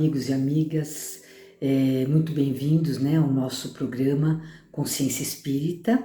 amigos e amigas, muito bem-vindos, ao nosso programa Consciência Espírita.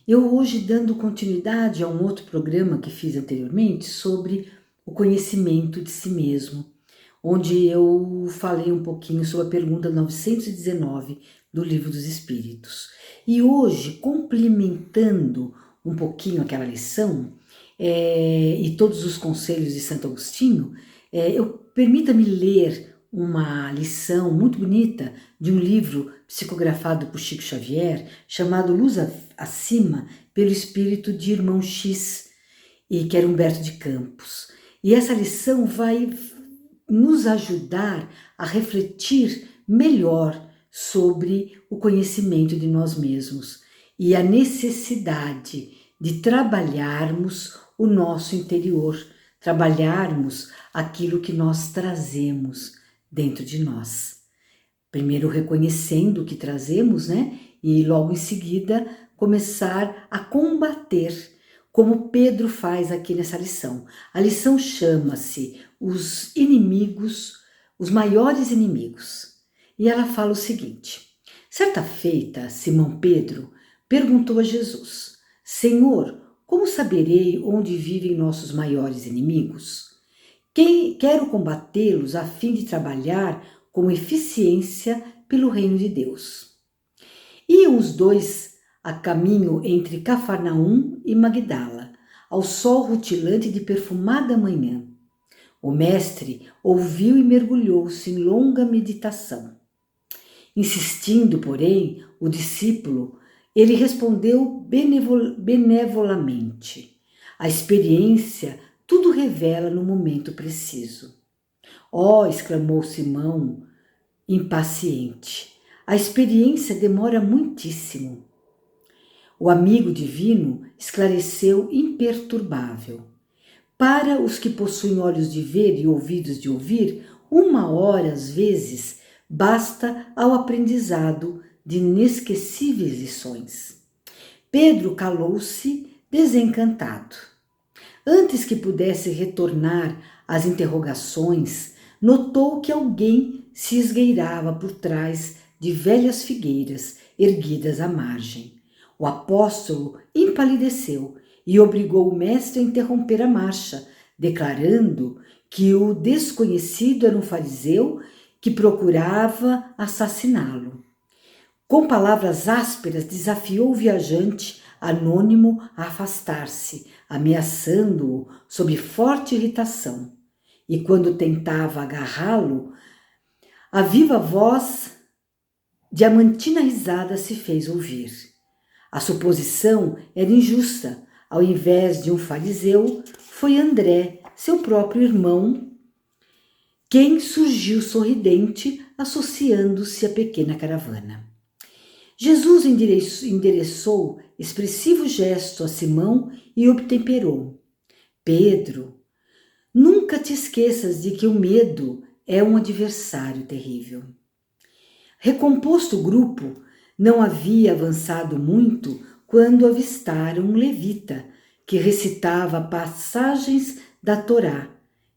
Eu hoje dando continuidade a um outro programa que fiz anteriormente sobre o conhecimento de si mesmo, onde eu falei um pouquinho sobre a pergunta 919 do Livro dos Espíritos. E hoje, complementando um pouquinho aquela lição e todos os conselhos de Santo Agostinho, permita-me ler uma lição muito bonita de um livro psicografado por Chico Xavier, chamado Luz Acima, pelo espírito de Irmão X, e que era Humberto de Campos. E essa lição vai nos ajudar a refletir melhor sobre o conhecimento de nós mesmos e a necessidade de trabalharmos o nosso interior, trabalharmos aquilo que nós trazemos dentro de nós. Primeiro reconhecendo o que trazemos, e logo em seguida começar a combater, como Pedro faz aqui nessa lição. A lição chama-se Os Inimigos, os Maiores Inimigos. E ela fala o seguinte: certa feita, Simão Pedro perguntou a Jesus: Senhor, como saberei onde vivem nossos maiores inimigos? Quero combatê-los a fim de trabalhar com eficiência pelo reino de Deus. Iam os dois a caminho entre Cafarnaum e Magdala, ao sol rutilante de perfumada manhã. O mestre ouviu e mergulhou-se em longa meditação. Insistindo, porém, o discípulo, ele respondeu benevolamente: a experiência tudo revela no momento preciso. Oh, exclamou Simão, impaciente, a experiência demora muitíssimo. O amigo divino esclareceu imperturbável. Para os que possuem olhos de ver e ouvidos de ouvir, 1 hora, às vezes, basta ao aprendizado de inesquecíveis lições. Pedro calou-se desencantado. Antes que pudesse retornar às interrogações, notou que alguém se esgueirava por trás de velhas figueiras erguidas à margem. O apóstolo empalideceu e obrigou o mestre a interromper a marcha, declarando que o desconhecido era um fariseu que procurava assassiná-lo. Com palavras ásperas, desafiou o viajante anônimo a afastar-se, ameaçando-o sob forte irritação. E quando tentava agarrá-lo, a viva voz, diamantina risada se fez ouvir. A suposição era injusta. Ao invés de um fariseu, foi André, seu próprio irmão, quem surgiu sorridente, associando-se à pequena caravana. Jesus endereçou expressivo gesto a Simão e obtemperou: Pedro, nunca te esqueças de que o medo é um adversário terrível. Recomposto o grupo, não havia avançado muito quando avistaram um levita que recitava passagens da Torá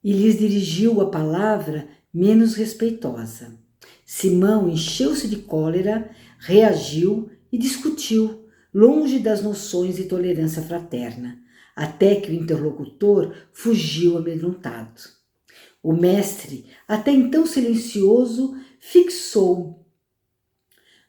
e lhes dirigiu a palavra menos respeitosa. Simão encheu-se de cólera, reagiu e discutiu, longe das noções de tolerância fraterna, até que o interlocutor fugiu amedrontado. O mestre, até então silencioso, fixou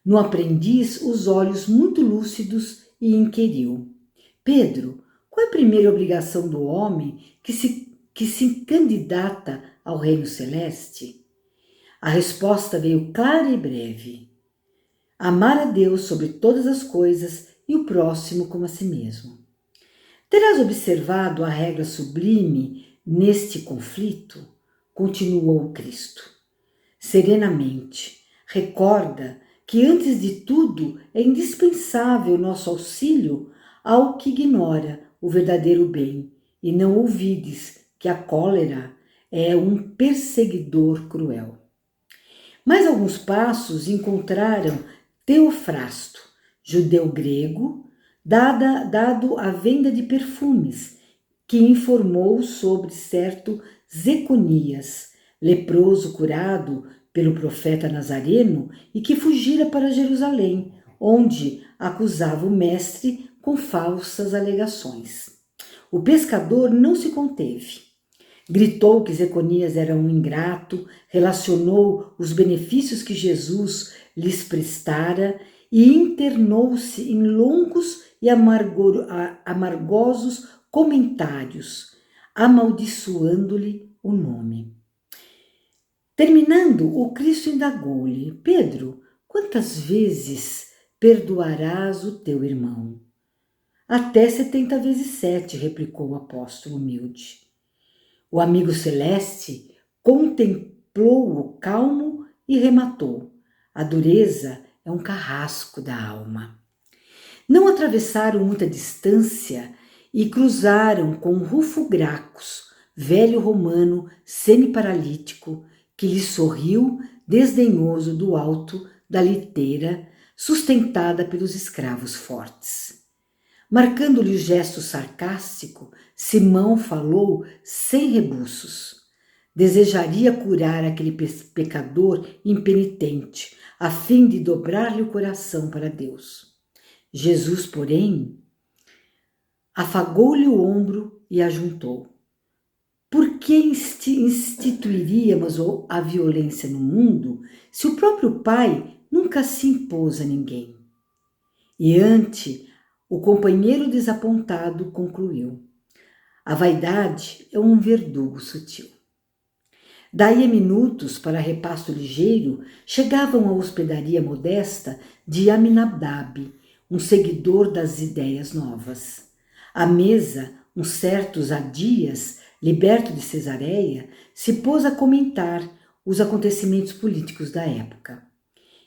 no aprendiz os olhos muito lúcidos e inquiriu: Pedro, qual é a primeira obrigação do homem que se candidata ao reino celeste? A resposta veio clara e breve: amar a Deus sobre todas as coisas e o próximo como a si mesmo. Terás observado a regra sublime neste conflito? Continuou o Cristo. Serenamente, recorda que antes de tudo é indispensável nosso auxílio ao que ignora o verdadeiro bem, e não ouvides que a cólera é um perseguidor cruel. Mais alguns passos encontraram Teofrasto, judeu grego, dado à venda de perfumes, que informou sobre certo Zeconias, leproso curado pelo profeta Nazareno e que fugira para Jerusalém, onde acusava o mestre com falsas alegações. O pescador não se conteve. Gritou que Zeconias era um ingrato, relacionou os benefícios que Jesus lhes prestara e internou-se em longos e amargosos comentários, amaldiçoando-lhe o nome. Terminando, o Cristo indagou-lhe: Pedro, quantas vezes perdoarás o teu irmão? Até 70 vezes 7, replicou o apóstolo humilde. O amigo celeste contemplou-o calmo e rematou: a dureza é um carrasco da alma. Não atravessaram muita distância e cruzaram com Rufo Gracchus, velho romano semi-paralítico, que lhe sorriu desdenhoso do alto da liteira, sustentada pelos escravos fortes. Marcando-lhe o gesto sarcástico, Simão falou sem rebuços. Desejaria curar aquele pecador impenitente, a fim de dobrar-lhe o coração para Deus. Jesus, porém, afagou-lhe o ombro e ajuntou. Por que instituiríamos a violência no mundo se o próprio Pai nunca se impôs a ninguém? E ante o companheiro desapontado concluiu: a vaidade é um verdugo sutil. Daí a minutos, para repasto ligeiro, chegavam à hospedaria modesta de Aminadab, um seguidor das ideias novas. À mesa, um certo Zadias, liberto de Cesareia, se pôs a comentar os acontecimentos políticos da época.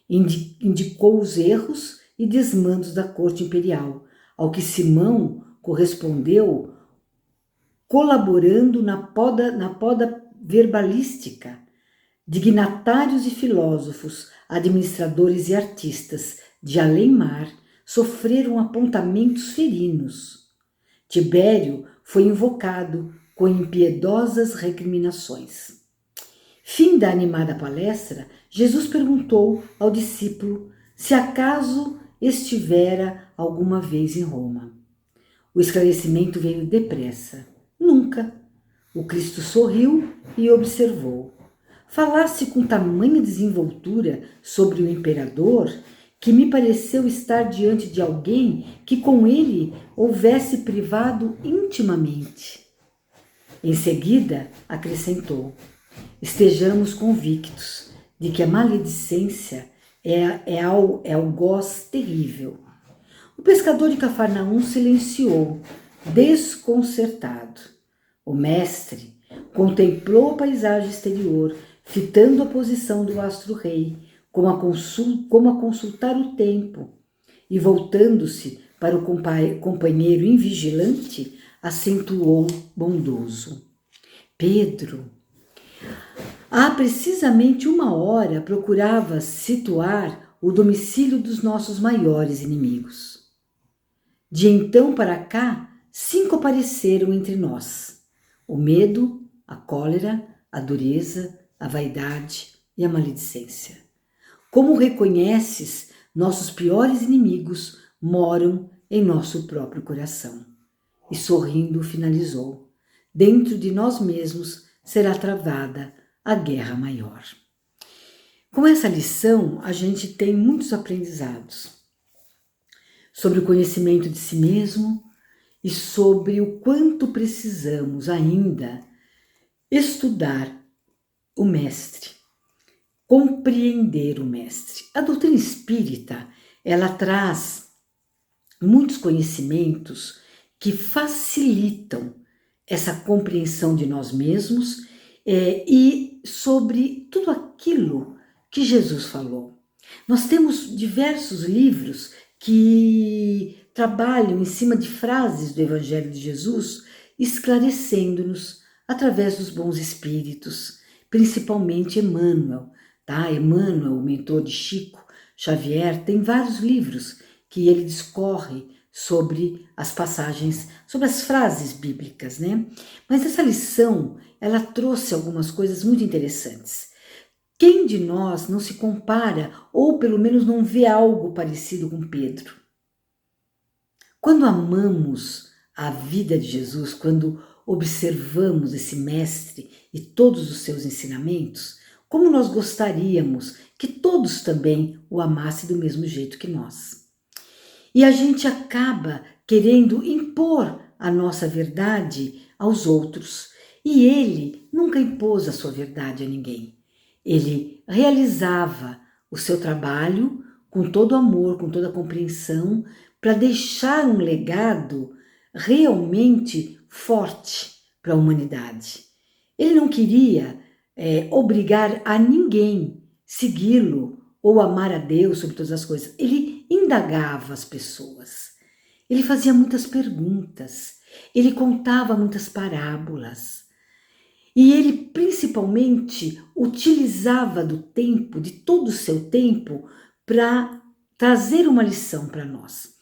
Indicou os erros e desmandos da corte imperial, ao que Simão correspondeu colaborando na poda verbalística. Dignatários e filósofos, administradores e artistas de além-mar sofreram apontamentos ferinos. Tibério foi invocado com impiedosas recriminações. Fim da animada palestra, Jesus perguntou ao discípulo se acaso estivera alguma vez em Roma. O esclarecimento veio depressa. Nunca. O Cristo sorriu e observou. Falasse com tamanha desenvoltura sobre o imperador que me pareceu estar diante de alguém que com ele houvesse privado intimamente. Em seguida, acrescentou: estejamos convictos de que a maledicência é algoz terrível. O pescador de Cafarnaum silenciou, desconcertado. O mestre contemplou a paisagem exterior, fitando a posição do astro-rei, como a consultar o tempo, e voltando-se para o companheiro invigilante, acentuou bondoso: Pedro, há precisamente 1 hora procurava situar o domicílio dos nossos maiores inimigos. De então para cá, 5 apareceram entre nós: o medo, a cólera, a dureza, a vaidade e a maledicência. Como reconheces, nossos piores inimigos moram em nosso próprio coração. E sorrindo finalizou: dentro de nós mesmos será travada a guerra maior. Com essa lição, a gente tem muitos aprendizados sobre o conhecimento de si mesmo e sobre o quanto precisamos ainda estudar o mestre, compreender o mestre. A doutrina espírita, ela traz muitos conhecimentos que facilitam essa compreensão de nós mesmos e sobre tudo aquilo que Jesus falou. Nós temos diversos livros que trabalham em cima de frases do Evangelho de Jesus, esclarecendo-nos através dos bons espíritos, principalmente Emmanuel, tá? Emmanuel, o mentor de Chico Xavier, tem vários livros que ele discorre sobre as passagens, sobre as frases bíblicas, né? Mas essa lição, ela trouxe algumas coisas muito interessantes. Quem de nós não se compara ou pelo menos não vê algo parecido com Pedro? Quando amamos a vida de Jesus, quando observamos esse mestre e todos os seus ensinamentos, como nós gostaríamos que todos também o amassem do mesmo jeito que nós. E a gente acaba querendo impor a nossa verdade aos outros. E ele nunca impôs a sua verdade a ninguém. Ele realizava o seu trabalho com todo amor, com toda compreensão, para deixar um legado realmente forte para a humanidade. Ele não queria obrigar a ninguém segui-lo ou amar a Deus sobre todas as coisas. Ele indagava as pessoas. Ele fazia muitas perguntas. Ele contava muitas parábolas. E ele principalmente utilizava do tempo, de todo o seu tempo, para trazer uma lição para nós.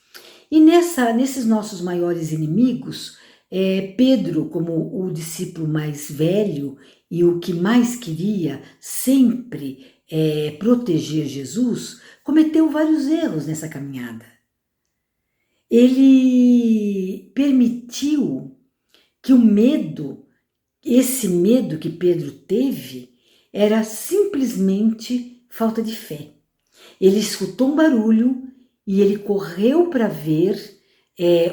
E nesses nossos maiores inimigos, Pedro, como o discípulo mais velho e o que mais queria sempre proteger Jesus, cometeu vários erros nessa caminhada. Ele permitiu que o medo, esse medo que Pedro teve, era simplesmente falta de fé. Ele escutou um barulho e ele correu para ver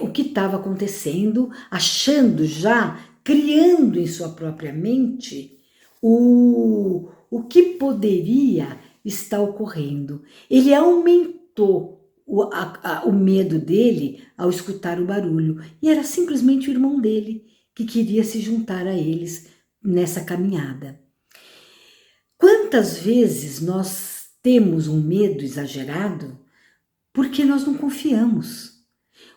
o que estava acontecendo, achando já, criando em sua própria mente o que poderia estar ocorrendo. Ele aumentou o medo dele ao escutar o barulho, e era simplesmente o irmão dele que queria se juntar a eles nessa caminhada. Quantas vezes nós temos um medo exagerado porque nós não confiamos?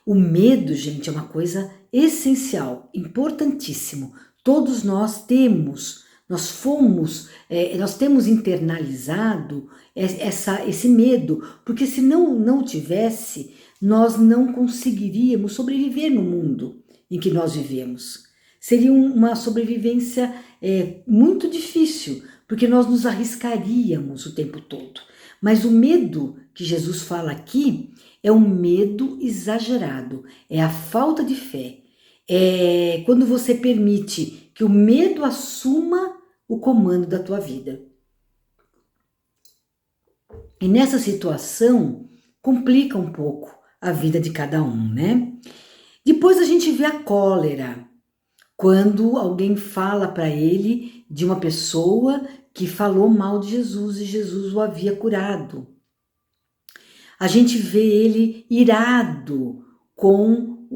O medo, gente, é uma coisa essencial, importantíssimo. Todos nós temos, nós temos internalizado esse medo, porque se não tivesse, nós não conseguiríamos sobreviver no mundo em que nós vivemos. Seria uma sobrevivência muito difícil, porque nós nos arriscaríamos o tempo todo. Mas o medo que Jesus fala aqui é um medo exagerado, é a falta de fé. É quando você permite que o medo assuma o comando da tua vida. E nessa situação, complica um pouco a vida de cada um, né? Depois a gente vê a cólera, quando alguém fala para ele de uma pessoa que falou mal de Jesus e Jesus o havia curado. A gente vê ele irado com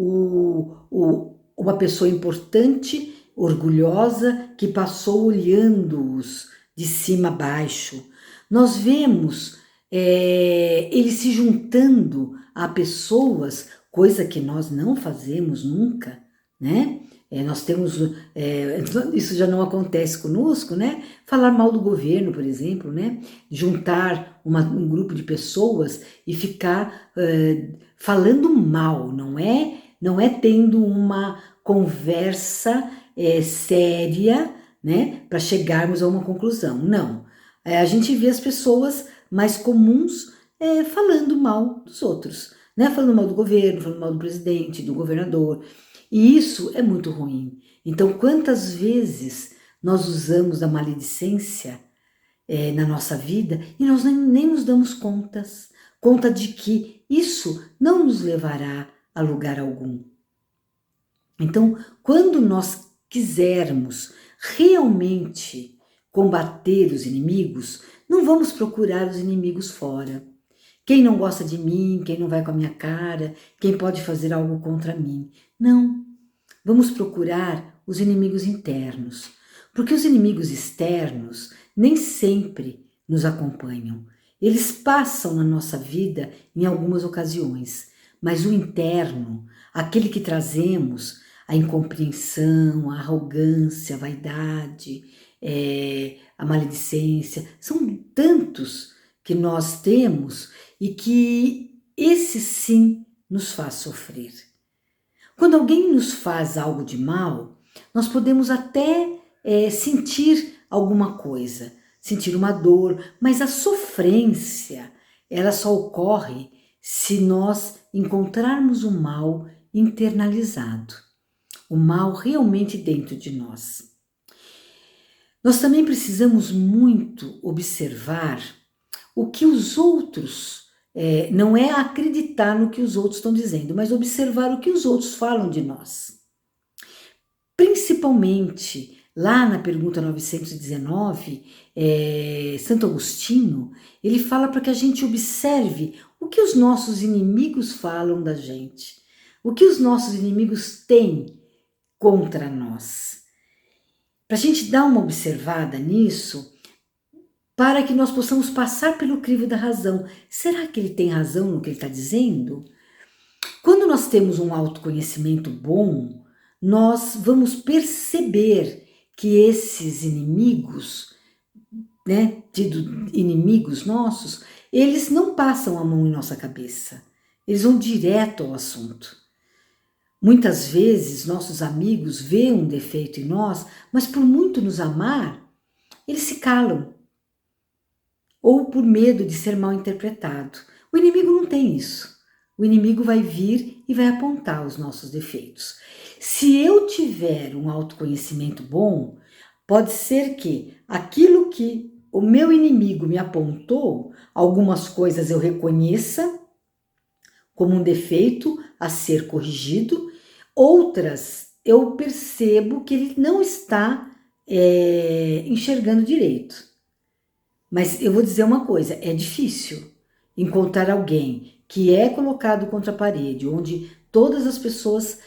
uma pessoa importante, orgulhosa, que passou olhando-os de cima a baixo. Nós vemos ele se juntando a pessoas, coisa que nós não fazemos nunca, né? Nós temos, isso já não acontece conosco, né? Falar mal do governo, por exemplo, né? Juntar um grupo de pessoas e ficar falando mal, não é tendo uma conversa séria, né? Para chegarmos a uma conclusão, não. A gente vê as pessoas mais comuns falando mal dos outros, né? Falando mal do governo, falando mal do presidente, do governador. E isso é muito ruim. Então, quantas vezes nós usamos da maledicência na nossa vida e nós nem nos damos conta de que isso não nos levará a lugar algum. Então, quando nós quisermos realmente combater os inimigos, não vamos procurar os inimigos fora. Quem não gosta de mim, quem não vai com a minha cara, quem pode fazer algo contra mim. Não, vamos procurar os inimigos internos, porque os inimigos externos nem sempre nos acompanham. Eles passam na nossa vida em algumas ocasiões, mas o interno, aquele que trazemos, a incompreensão, a arrogância, a vaidade, a maledicência, são tantos que nós temos e que esse sim nos faz sofrer. Quando alguém nos faz algo de mal, nós podemos até sentir alguma coisa, sentir uma dor, mas a sofrência, ela só ocorre se nós encontrarmos o mal internalizado, o mal realmente dentro de nós. Nós também precisamos muito observar o que os outros, não é acreditar no que os outros estão dizendo, mas observar o que os outros falam de nós. Principalmente, lá na pergunta 919, Santo Agostinho, ele fala para que a gente observe o que os nossos inimigos falam da gente, o que os nossos inimigos têm contra nós. Para a gente dar uma observada nisso, para que nós possamos passar pelo crivo da razão. Será que ele tem razão no que ele está dizendo? Quando nós temos um autoconhecimento bom, nós vamos perceber que esses inimigos, né, inimigos nossos, eles não passam a mão em nossa cabeça, eles vão direto ao assunto. Muitas vezes nossos amigos veem um defeito em nós, mas por muito nos amar, eles se calam, ou por medo de ser mal interpretado. O inimigo não tem isso. O inimigo vai vir e vai apontar os nossos defeitos. Se eu tiver um autoconhecimento bom, pode ser que aquilo que o meu inimigo me apontou, algumas coisas eu reconheça como um defeito a ser corrigido, outras eu percebo que ele não está enxergando direito. Mas eu vou dizer uma coisa, é difícil encontrar alguém que é colocado contra a parede, onde todas as pessoas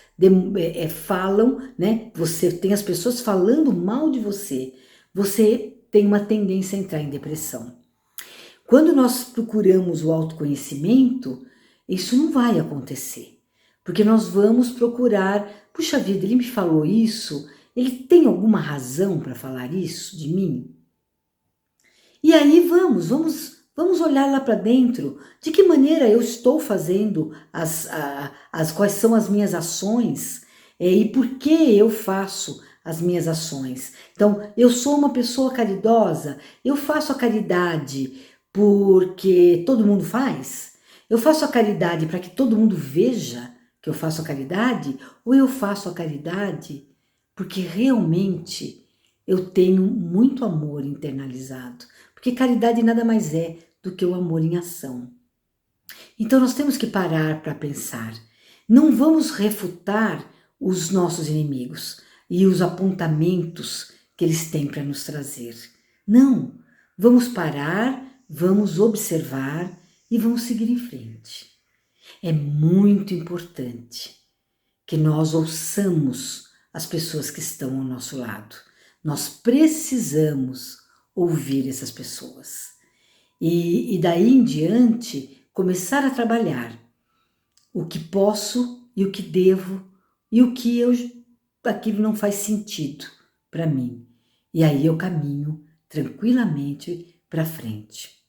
falam, né? Você tem as pessoas falando mal de você, você tem uma tendência a entrar em depressão. Quando nós procuramos o autoconhecimento, isso não vai acontecer, porque nós vamos procurar, puxa vida, ele me falou isso, ele tem alguma razão para falar isso de mim? E aí vamos olhar lá para dentro, de que maneira eu estou fazendo, quais são as minhas ações e por que eu faço as minhas ações. Então, eu sou uma pessoa caridosa, eu faço a caridade porque todo mundo faz? Eu faço a caridade para que todo mundo veja que eu faço a caridade? Ou eu faço a caridade porque realmente eu tenho muito amor internalizado? Porque caridade nada mais é do que o amor em ação. Então nós temos que parar para pensar. Não vamos refutar os nossos inimigos e os apontamentos que eles têm para nos trazer. Não, vamos parar, vamos observar e vamos seguir em frente. É muito importante que nós ouçamos as pessoas que estão ao nosso lado. Nós precisamos ouvir essas pessoas. E daí em diante, começar a trabalhar o que posso e o que devo e o que aquilo não faz sentido para mim. E aí eu caminho tranquilamente para frente.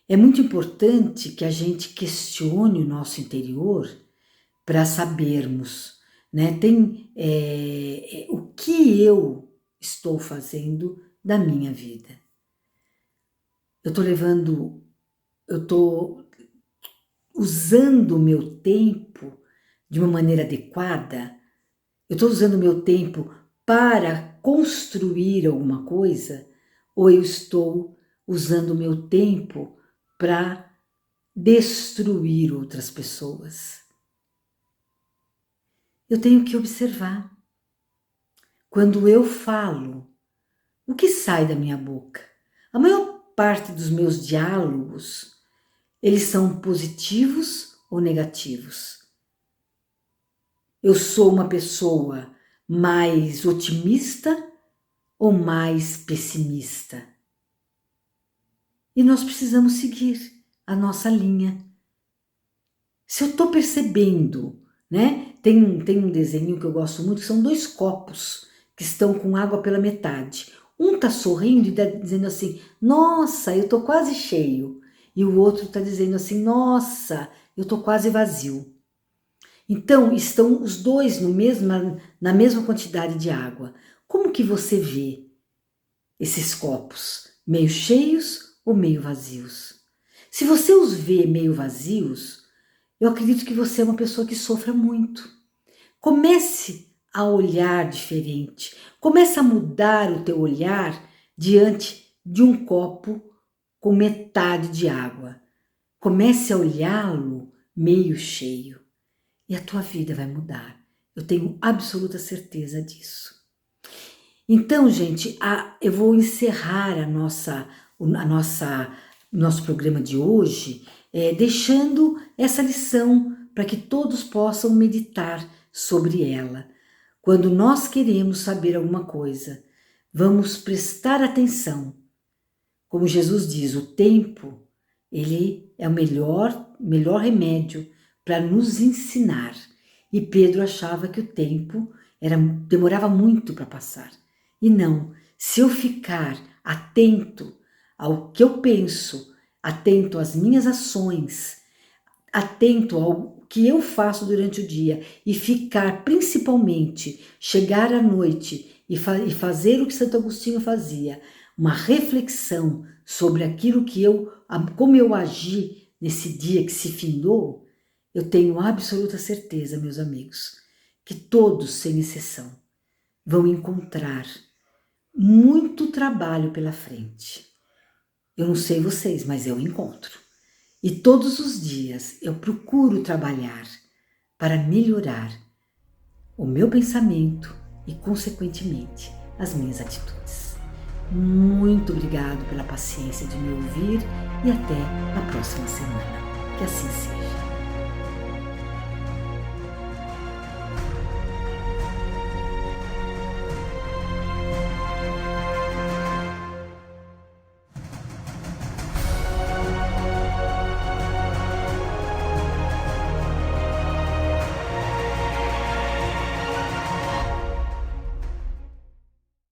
É muito importante que a gente questione o nosso interior para sabermos, né? O que eu estou fazendo da minha vida. Eu estou usando o meu tempo de uma maneira adequada? Eu estou usando o meu tempo para construir alguma coisa? Ou eu estou usando o meu tempo para destruir outras pessoas? Eu tenho que observar. Quando eu falo, o que sai da minha boca? A maior parte dos meus diálogos, eles são positivos ou negativos? Eu sou uma pessoa mais otimista ou mais pessimista? E nós precisamos seguir a nossa linha. Se eu estou percebendo, né? Tem um desenho que eu gosto muito, que são 2 copos que estão com água pela metade. Um está sorrindo e está dizendo assim, nossa, eu estou quase cheio. E o outro está dizendo assim, nossa, eu estou quase vazio. Então, estão os dois na mesma quantidade de água. Como que você vê esses copos? meio cheios ou meio vazios. Se você os vê meio vazios, eu acredito que você é uma pessoa que sofra muito. Comece a olhar diferente. Comece a mudar o teu olhar diante de um copo com metade de água. Comece a olhá-lo meio cheio e a tua vida vai mudar. Eu tenho absoluta certeza disso. Então, gente, eu vou encerrar nosso programa de hoje deixando essa lição para que todos possam meditar sobre ela. Quando nós queremos saber alguma coisa, vamos prestar atenção. Como Jesus diz, o tempo, ele é o melhor remédio para nos ensinar. E Pedro achava que o tempo demorava muito para passar. E não, se eu ficar atento ao que eu penso, atento às minhas ações, atento ao que eu faço durante o dia e ficar principalmente, chegar à noite e fazer o que Santo Agostinho fazia, uma reflexão sobre aquilo como eu agi nesse dia que se findou, eu tenho absoluta certeza, meus amigos, que todos, sem exceção, vão encontrar muito trabalho pela frente. Eu não sei vocês, mas eu encontro. E todos os dias eu procuro trabalhar para melhorar o meu pensamento e, consequentemente, as minhas atitudes. Muito obrigado pela paciência de me ouvir e até a próxima semana. Que assim seja.